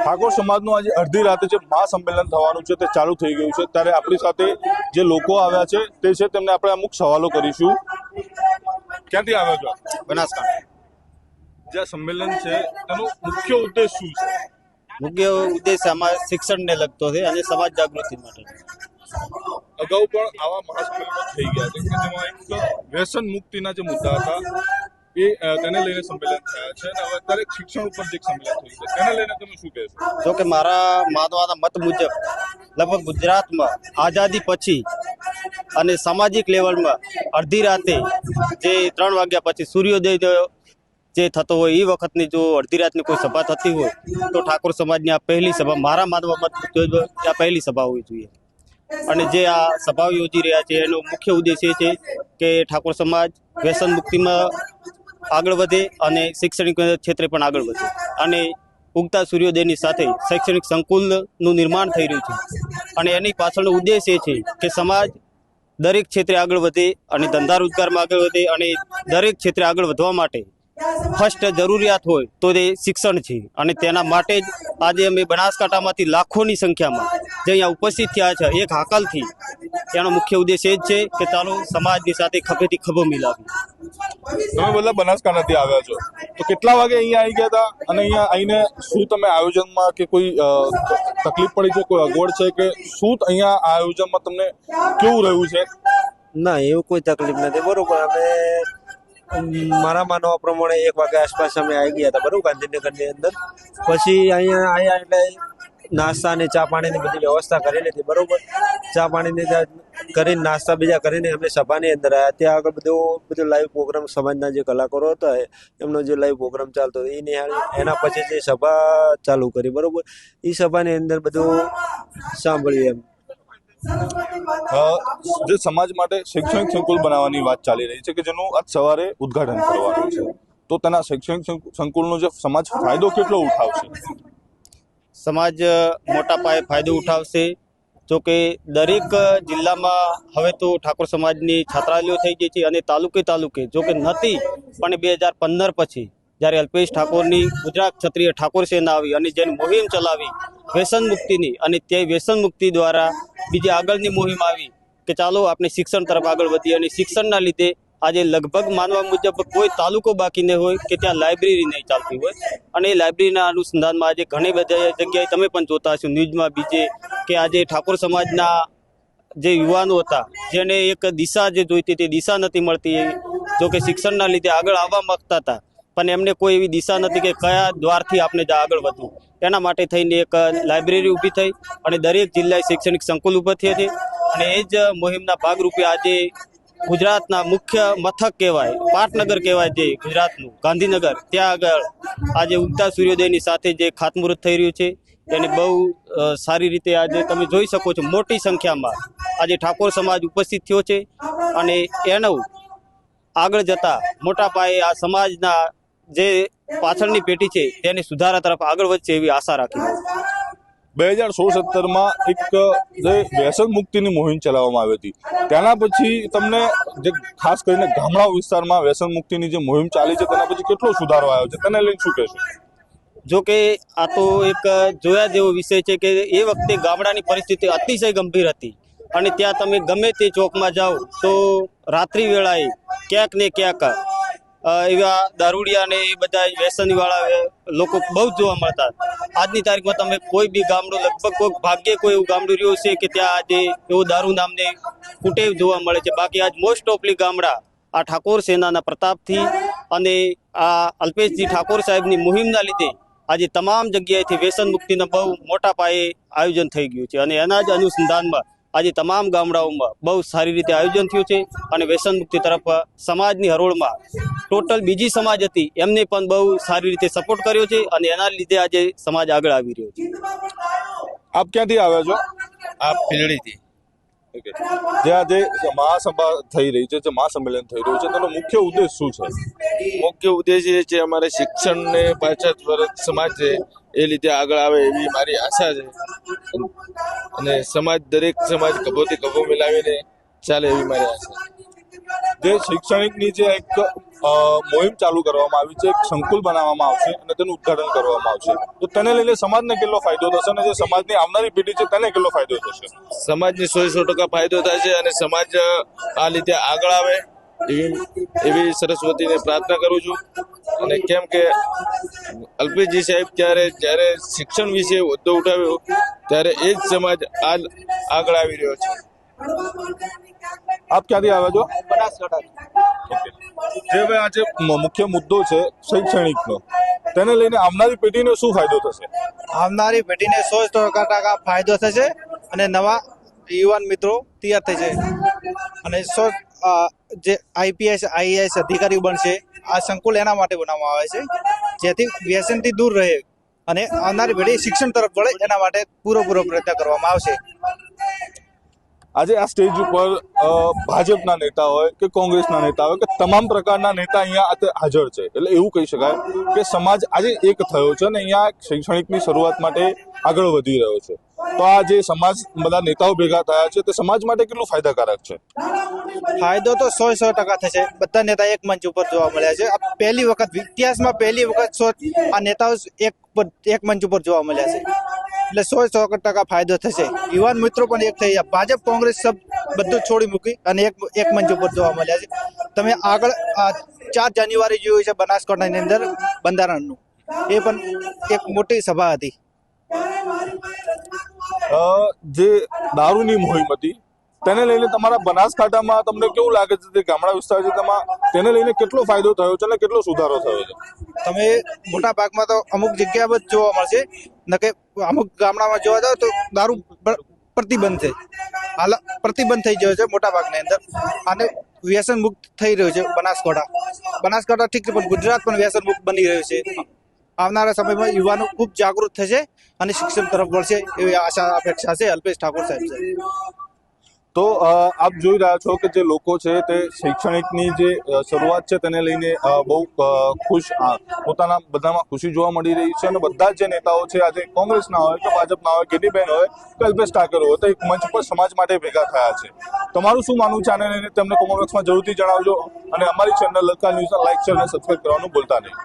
ઠાકોર સમાજનું આજે અડધી રાતે જે મહાસંમેલન થવાનું છે તે ચાલુ થઈ ગયું છે, ત્યારે આપણી સાથે જે લોકો આવ્યા છે તે છે તેમને આપણે અમુક સવાલો કરીશું. ક્યાંથી આવ્યા છો? બનાસકાંઠા. જે સંમેલન છે તેનો મુખ્ય ઉદ્દેશ શું છે? મુખ્ય ઉદ્દેશ આમાં શિક્ષણને લગતો છે અને સમાજ જાગૃતિ માટે. અગાઉ પણ આવા મહાસંમેલનો થઈ ગયા છે કે જેમાં એક વ્યસન મુક્તિના જે મુદ્દા હતા તેને લઈને સંમેલન થયા છે, અને હવે અત્યારે શિક્ષણ ઉપર જે સંમેલન થયું છે તેને લઈને તમે શું કહેશો? જો કે મારા માનવાના મત મુજબ લગભગ ગુજરાતમાં આઝાદી પછી અને સામાજિક લેવલમાં અડધી રાતે જે 3 વાગ્યા પછી સૂર્યોદય જે થતો હોય એ વખતની જો અડધી રાતની કોઈ સભા થતી હોય તો ઠાકોર સમાજની આ પહેલી સભા, મારા માનવા મત મુજબ આ પહેલી સભા હોવી જોઈએ. અને જે આ સભાઓ યોજી રહ્યા છે એનો મુખ્ય ઉદ્દેશ એ છે કે ઠાકોર સમાજ વ્યસન મુક્તિમાં આગળ વધે અને શૈક્ષણિક ક્ષેત્રે પણ આગળ વધે. અને ઉગતા સૂર્યોદયની સાથે શૈક્ષણિક સંકુલનું નિર્માણ થઈ રહ્યું છે, અને એની પાછળનો ઉદ્દેશ એ છે કે સમાજ દરેક ક્ષેત્રે આગળ વધે અને ધંધા રોજગારમાં આગળ વધે. અને દરેક ક્ષેત્રે આગળ વધવા માટે ફર્સ્ટ જરૂરિયાત હોય તો તે શિક્ષણ છે, અને તેના માટે જ આજે અમે બનાસકાંઠામાંથી લાખોની સંખ્યામાં જે અહીંયા ઉપસ્થિત થયા છે એક હાકલથી, તેનો મુખ્ય ઉદ્દેશ એ જ છે કે ચાલો સમાજની સાથે ખભેથી ખભો મિલાવી. તમે બધા બનાસકાંઠાથી આવ્યા છો, તો કેટલા વાગે અહીંયા આવી ગયા હતા, અને અહીંયા આવીને શું તમે આયોજનમાં કે કોઈ તકલીફ પડી છે, કોઈ અગવડ છે કે શું અહીંયા આ આયોજનમાં તમને કેવું રહ્યું છે? ના, એવું કોઈ તકલીફ નથી. બરોબર, અમે મારા માનવા પ્રમાણે 1 વાગ્યા આસપાસ અમે આવી ગયા હતા, બરોબર, ગાંધીનગરની અંદર. પછી અહીંયા આવ્યા એટલે નાસ્તા અને ચા પાણીની બધી વ્યવસ્થા કરેલી હતી, બરોબર. ચા પાણીની કરીને નાસ્તા બીજા કરીને અમે સભાની અંદર આવ્યા. ત્યાં આગળ બધું લાઈવ પ્રોગ્રામ સમાજના જે કલાકારો હતા એમનો જે લાઈવ પ્રોગ્રામ ચાલતો હતો એ નિહાળી. એના પછી જે સભા ચાલુ કરી, બરોબર, એ સભાની અંદર બધું સાંભળ્યું. જે સમાજ માટે શૈક્ષણિક સંકુલ બનાવવાની વાત ચાલી રહી છે કે જેનું આજ સવારે ઉદ્ઘાટન કરવાનું છે, તો તેના શૈક્ષણિક સંકુલનો જે સમાજ ફાયદો કેટલો ઉઠાવશે? સમાજ મોટા પાયે ફાયદો ઉઠાવશે. જો કે દરેક જિલ્લામાં હવે તો ઠાકોર સમાજની છાત્રાલયો થઈ ગઈ છે, અને તાલુકે જો કે નથી પણ 2015 પછી જ્યારે અલ્પેશ ઠાકોરની ગુજરાત ક્ષત્રિય ઠાકોર સેના આવી અને જેની મુહિમ ચલાવી વ્યસન મુક્તિની, અને તે વ્યસન મુક્તિ દ્વારા બીજી આગળની મુહિમ આવી કે ચાલો આપણે શિક્ષણ તરફ આગળ વધીએ. અને શિક્ષણના લીધે આજે લગભગ માનવા મુજબ કોઈ તાલુકો બાકી નહીં હોય કે ત્યાં લાઇબ્રેરી નહીં ચાલતી હોય. અને એ લાઇબ્રેરીના અનુસંધાનમાં આજે ઘણી બધી જગ્યાએ તમે પણ જોતા હશો ન્યૂઝમાં બીજે કે આજે ઠાકોર સમાજના જે યુવાનો હતા જેને એક દિશા જે જોઈતી તે દિશા નથી મળતી. જો કે શિક્ષણના લીધે આગળ આવવા માંગતા હતા પણ એમને કોઈ એવી દિશા નથી કે કયા દ્વારથી આપણે આગળ વધવું. એના માટે થઈને એક લાઇબ્રેરી ઊભી થઈ અને દરેક જિલ્લાએ શૈક્ષણિક સંકુલ ઊભા થયા છે. અને એ જ મુહિમના ભાગરૂપે આજે ગુજરાતના મુખ્ય મથક કહેવાય, પાટનગર કહેવાય જે ગુજરાતનું, ગાંધીનગર, ત્યાં આગળ આજે ઉગતા સૂર્યોદયની સાથે જે ખાતમુહૂર્ત થઈ રહ્યું છે એને બહુ સારી રીતે આજે તમે જોઈ શકો છો. મોટી સંખ્યામાં આજે ઠાકોર સમાજ ઉપસ્થિત થયો છે, અને એનું આગળ જતા મોટા પાયે આ સમાજના જે પાછળની પેઢી છે તેને સુધારા તરફ આગળ વધશે એવી આશા રાખી. 2016-17માં એક જે વ્યસન મુક્તિની મુહિમ ચલાવવામાં આવી હતી, તેના પછી તમને જે ખાસ કરીને ગામડા વિસ્તારમાં વ્યસન મુક્તિની જે મુહિમ ચાલી છે તેના પછી કેટલો સુધારો આવ્યો છે, તેને લઈને શું કહેશો? જો કે આ તો એક જોયા જેવો વિષય છે કે એ વખતે ગામડાની પરિસ્થિતિ અતિશય ગંભીર હતી, અને ત્યાં તમે ગમે તે ચોકમાં જાઓ તો રાત્રિ વેળાએ ક્યાંક ને ક્યાંક એવા દારૂડિયા ને એ બધા વ્યસનીવાળા લોકો બહુ જ જોવા મળતા. આજની તારીખમાં તમે કોઈ બી ગામડું, લગભગ કોઈ ભાગ્યે કોઈ એવું ગામડું રહ્યું છે કે ત્યાં આજે એવું દારૂ નામને કુટેવ જોવા મળે છે. બાકી આજ મોસ્ટ ઓફલી ગામડા આ ઠાકોર સેનાના પ્રતાપથી અને આ અલ્પેશજી ઠાકોર સાહેબની મુહિમના લીધે આજે તમામ જગ્યાએથી વ્યસન મુક્તિના બહુ મોટા પાયે આયોજન થઈ ગયું છે. અને એના જ અનુસંધાનમાં આજે તમામ ગામડાઓમાં બહુ સારી રીતે આયોજન થયું છે. અને વ્યસન મુક્તિ તરફ સમાજની હરોળમાં ટોટલ બીજી સમાજ હતી એમને પણ બહુ સારી રીતે સપોર્ટ કર્યો છે, અને એના લીધે આજે સમાજ આગળ આવી રહ્યો છે. આપ ક્યાંથી આવ્યા છો? આપ પીલડીથી. જે આજે મહાસભા થઈ રહી છે, જે મહાસંમેલન થઈ રહ્યું છે, તેનો મુખ્ય ઉદ્દેશ શું છે? મુખ્ય ઉદ્દેશ એ છે અમારે શિક્ષણને પાછળ સમાજ છે એ રીતે આગળ આવે એવી મારી આશા છે. અને દરેક સમાજ ખભોથી ખભો મિલાવીને ચાલે એવી મારી આશા. જે શૈક્ષણિકની જે એક મોહિમ ચાલુ કરવામાં આવી છે, એક સંકુલ બનાવવામાં આવશે અને તેનું ઉદ્ઘાટન કરવામાં આવશે, તો તેને લઈને સમાજને કેટલો ફાયદો થશે અને જે સમાજની આવનારી પેઢી છે તેને કેટલો ફાયદો થશે? સમાજને 100% ફાયદો થાય છે અને સમાજ આ રીતે આગળ આવે એવી સરસ્વતીને પ્રાર્થના કરું છું. અને કેમ કે અલ્પેશજી સાહેબ જ્યારે શિક્ષણ વિશે મુદ્દો ઉઠાવ્યો ત્યારે એ જ સમાજ આગળ આવી રહ્યો છે. આપ ક્યાંથી આવ્યા છો? જે હવે આજે મુખ્ય મુદ્દો છે શૈક્ષણિકનો, તેને લઈને આવનારી પેઢીને શું ફાયદો થશે? આવનારી પેઢીને 100% ફાયદો થશે અને નવા યુવાન મિત્રો તૈયાર થશે અને જે આઈપીએસ આઈએએસ અધિકારીઓ બનશે. આ સંકુલ એના માટે બનાવવામાં આવે છે જેથી વ્યસનથી દૂર રહે અને આવનારી પેઢી શિક્ષણ તરફ વળે, એના માટે પૂરો પ્રયત્ન કરવામાં આવશે. આજે આ સ્ટેજ ઉપર ભાજપના નેતા હોય કે કોંગ્રેસના નેતા હોય કે તમામ પ્રકારના નેતા અહીંયા હાજર છે, એટલે એવું કહી શકાય કે સમાજ આજે એક થયો છે અને અહીંયા શૈક્ષણિકની શરૂઆત માટે આગળ વધી રહ્યો છે. તો આ જે સમાજ બધા નેતાઓ ભેગા થયા છે તે સમાજ માટે કેટલું ફાયદાકારક છે? ફાયદો તો 100% થશે. બધા નેતા એક મંચ ઉપર જોવા મળ્યા છે. આ પહેલી વખત ઇતિહાસમાં પહેલી વખત આ નેતાઓ એક મંચ ઉપર જોવા મળ્યા છે, એટલે 100% ફાયદો થશે. યુવાન મિત્રો પણ એક થઈ ગયા. ભાજપ કોંગ્રેસ સબ બધું છોડી મૂકી અને એક મંચ ઉપર જોવા મળ્યા છે. તમે આગળ 4 જાન્યુઆરી જોયું છે બનાસકાંઠાની અંદર બંધારણનું, એ પણ એક મોટી સભા હતી. જે દારૂની મોહિમ હતી તેને લઈને તમારા બનાસકાંઠામાં તમને કેવું લાગે છે? જે ગામડા વિસ્તાર છે તેમાં તેને લઈને કેટલો ફાયદો થયો છે અને કેટલો સુધારો થયો છે? તમે મોટા ભાગમાં તો અમુક જગ્યા પર જોવા મળશે, નકે અમુક ગામડામાં જોવા જાવ તો દારૂ પ્રતિબંધ છે, હાલ પ્રતિબંધ થઈ ગયો છે મોટા ભાગની અંદર અને વ્યસન મુક્ત થઈ રહ્યું છે બનાસકાંઠા ઠીક છે, પણ ગુજરાત પણ વ્યસન મુક્ત બની રહ્યું છે. આવનારા સમયમાં યુવાનો ખૂબ જાગૃત થશે અને શિક્ષણ તરફ વળશે એવી આશા અપેક્ષા છે અલ્પેશ ઠાકોર સાહેબ છે. તો આપ જોઈ રહ્યા છો કે જે લોકો છે તે શૈક્ષણિકની જે શરૂઆત છે તેને લઈને બહુ ખુશ, પોતાના બધામાં ખુશી જોવા મળી રહી છે અને બધા જ જે નેતાઓ છે આજે કોંગ્રેસના હોય કે ભાજપના હોય, ગેનીબેન હોય કે અલ્પેશ ઠાકોર હોય, તો એક મંચ પર સમાજ માટે ભેગા થયા છે. તમારું શું માનવું છે આને લઈને? તેમને કોમેન્ટ બોક્સમાં જરૂરથી જણાવજો અને અમારી ચેનલ લલકાર ન્યૂઝને લાઈક, શેર અને સબસ્ક્રાઇબ કરવાનું ભૂલતા નહીં.